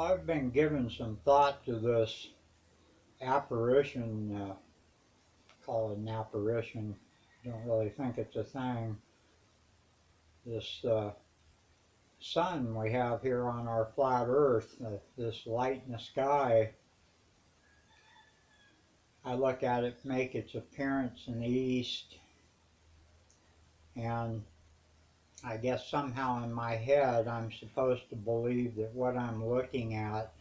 I've been giving some thought to this apparition, call it an apparition, don't really think it's a thing. This sun we have here on our flat earth, this light in the sky, I look at it make its appearance in the east, and I guess somehow in my head I'm supposed to believe that what I'm looking at,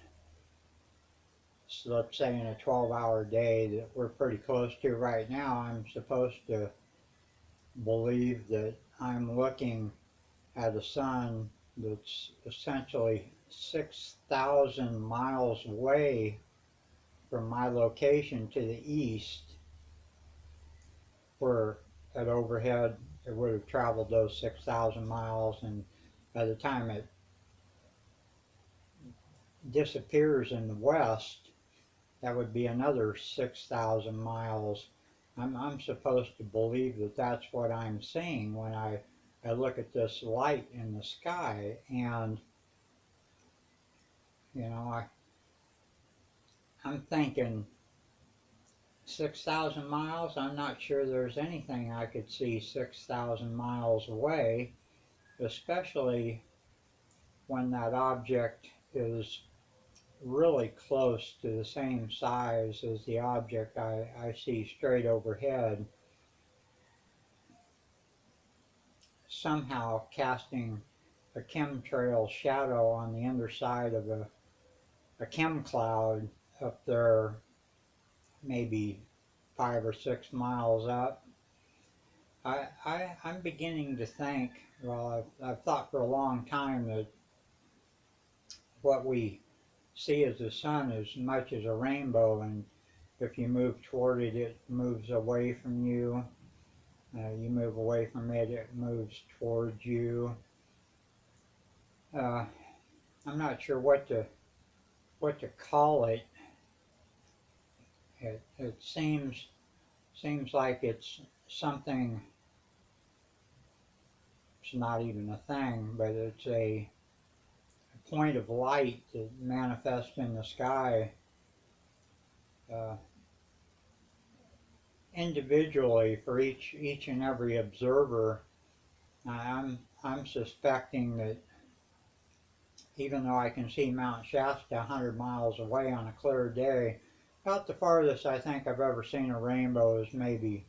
so let's say in a 12-hour day that we're pretty close to right now, I'm supposed to believe that I'm looking at a sun that's essentially 6,000 miles away from my location to the east, where at overhead it would have traveled those 6,000 miles, and by the time it disappears in the west, that would be another 6,000 miles. I'm supposed to believe that that's what I'm seeing when I look at this light in the sky, and you know, I'm thinking 6,000 miles. I'm not sure there's anything I could see 6,000 miles away, especially when that object is really close to the same size as the object I see straight overhead, somehow casting a chemtrail shadow on the underside of a chem cloud up there, maybe 5 or 6 miles up. I'm beginning to think, well, I've thought for a long time that what we see as the sun is much as a rainbow, and if you move toward it, it moves away from you. You move away from it, it moves towards you. Uh, I'm not sure what to call it. It seems like it's something. It's not even a thing, but it's a point of light that manifests in the sky, uh, individually for each and every observer. I'm suspecting that even though I can see Mount Shasta 100 miles away on a clear day, about the farthest I think I've ever seen a rainbow is maybe,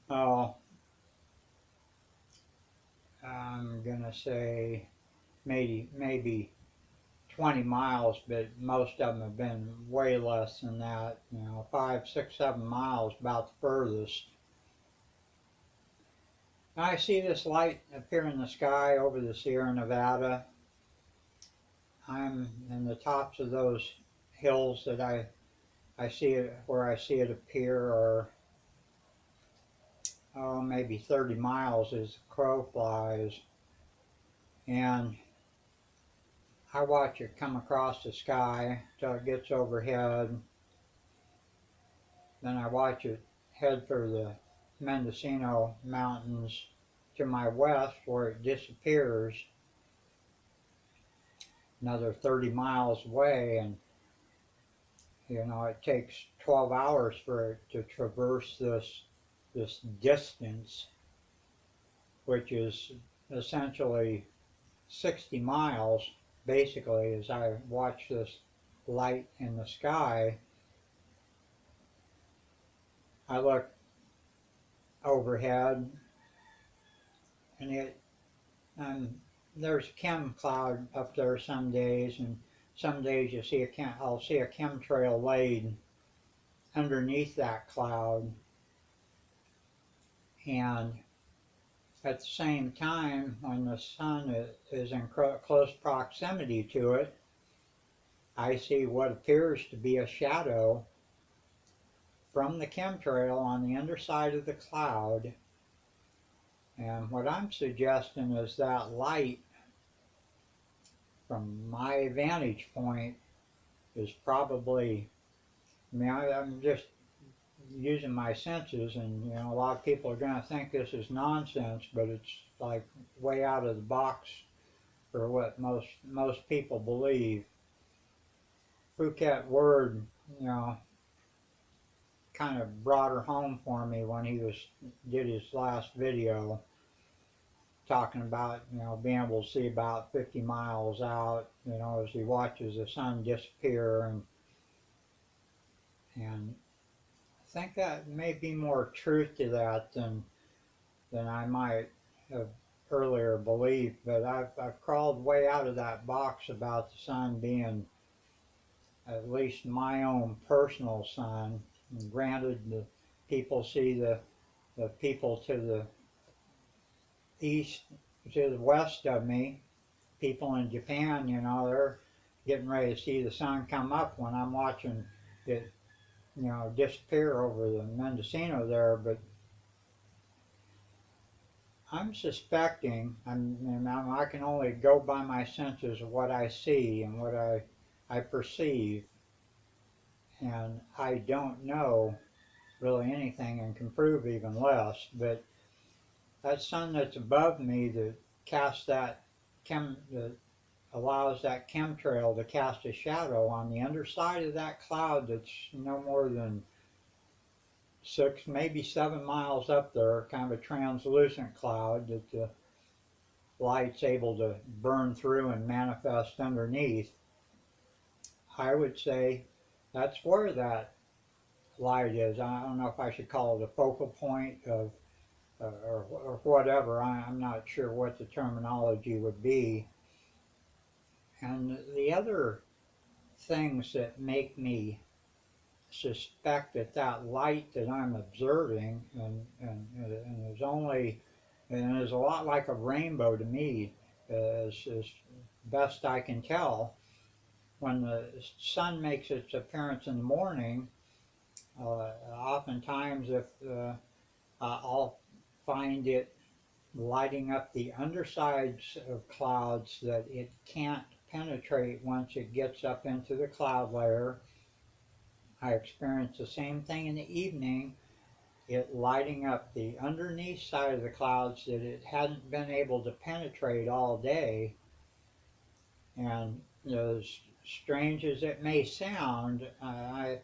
oh, I'm gonna say maybe 20 miles, but most of them have been way less than that. 5, 6, 7 miles, about the furthest. Now I see this light appear in the sky over the Sierra Nevada. I'm in the tops of those hills that I see it, where I see it appear, or maybe 30 miles as the crow flies, and I watch it come across the sky till it gets overhead. Then I watch it head for the Mendocino Mountains to my west, where it disappears another 30 miles away, and it takes 12 hours for it to traverse this distance, which is essentially 60 miles, basically, as I watch this light in the sky. I look overhead, and there's a chem cloud up there some days, and some days I'll see a chemtrail laid underneath that cloud, and at the same time, when the sun is in close proximity to it, I see what appears to be a shadow from the chemtrail on the underside of the cloud. And what I'm suggesting is that light, from my vantage point, is probably, I'm just using my senses, and a lot of people are going to think this is nonsense, but it's like way out of the box for what most people believe. Phuket word, you know, kind of brought her home for me when he did his last video talking about, you know, being able to see about 50 miles out, you know, as he watches the sun disappear. And I think that may be more truth to that than I might have earlier believed. But I've crawled way out of that box about the sun being at least my own personal sun. And granted, the people see the people to the east, to the west of me, people in Japan, you know, they're getting ready to see the sun come up when I'm watching it, you know, disappear over the Mendocino there. But I'm suspecting, I can only go by my senses of what I see and what I perceive, and I don't know really anything and can prove even less. But that sun that's above me that casts that allows that chemtrail to cast a shadow on the underside of that cloud that's no more than 6, maybe 7 miles up there, kind of a translucent cloud that the light's able to burn through and manifest underneath. I would say that's where that light is. I don't know if I should call it a focal point of or whatever. I'm not sure what the terminology would be. And the other things that make me suspect that that light that I'm observing and is only and is a lot like a rainbow to me, as best I can tell. When the sun makes its appearance in the morning, oftentimes if I'll find it lighting up the undersides of clouds that it can't penetrate once it gets up into the cloud layer. I experience the same thing in the evening, it lighting up the underneath side of the clouds that it hadn't been able to penetrate all day. And as strange as it may sound, I'm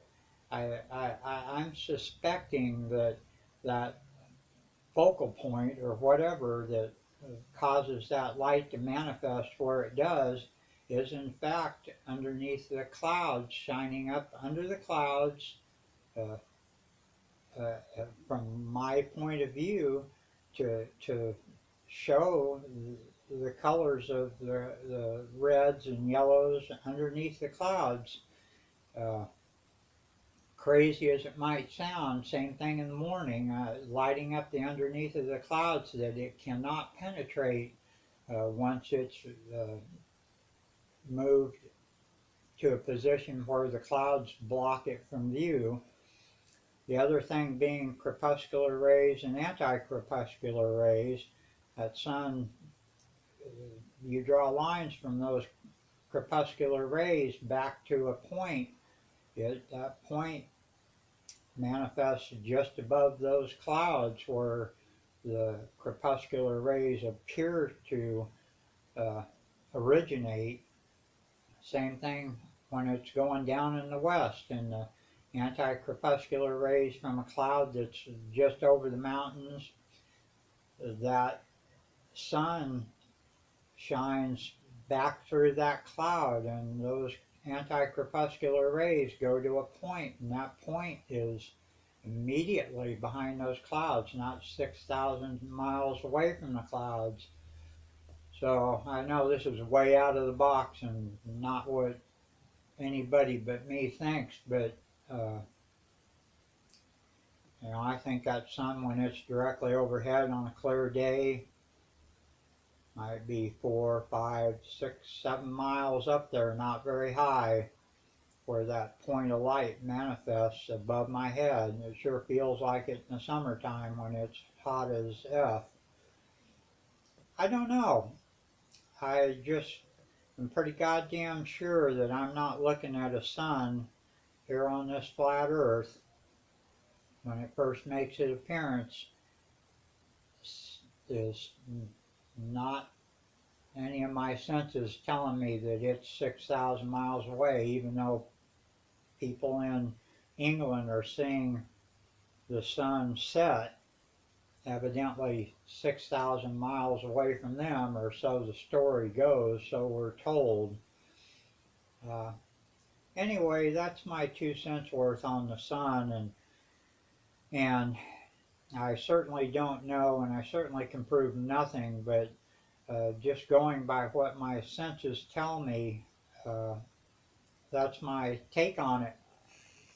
suspecting that that focal point or whatever that causes that light to manifest where it does is in fact underneath the clouds, shining up under the clouds, uh, from my point of view, to show the colors of the reds and yellows underneath the clouds. Uh, Crazy as it might sound, same thing in the morning, lighting up the underneath of the clouds that it cannot penetrate once it's moved to a position where the clouds block it from view. The other thing being crepuscular rays and anti-crepuscular rays. That sun, you draw lines from those crepuscular rays back to a point. That point manifests just above those clouds where the crepuscular rays appear to uh, originate. Same thing when it's going down in the west and the anti-crepuscular rays from a cloud that's just over the mountains. That sun shines back through that cloud, and those anti-crepuscular rays go to a point, and that point is immediately behind those clouds, not 6,000 miles away from the clouds. So I know this is way out of the box and not what anybody but me thinks, but uh, you know, I think that sun, when it's directly overhead on a clear day, might be 4, 5, 6, 7 miles up there, not very high, where that point of light manifests above my head. It sure feels like it in the summertime when it's hot as F. I don't know. I just am pretty goddamn sure that I'm not looking at a sun here on this flat earth when it first makes its appearance. Is not any of my senses telling me that it's 6,000 miles away, even though people in England are seeing the sun set, evidently 6,000 miles away from them, or so the story goes, so we're told. Uh, anyway, that's my 2 cents worth on the sun, and I certainly don't know, and I certainly can prove nothing, but just going by what my senses tell me, uh, that's my take on it.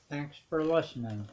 Thanks for listening.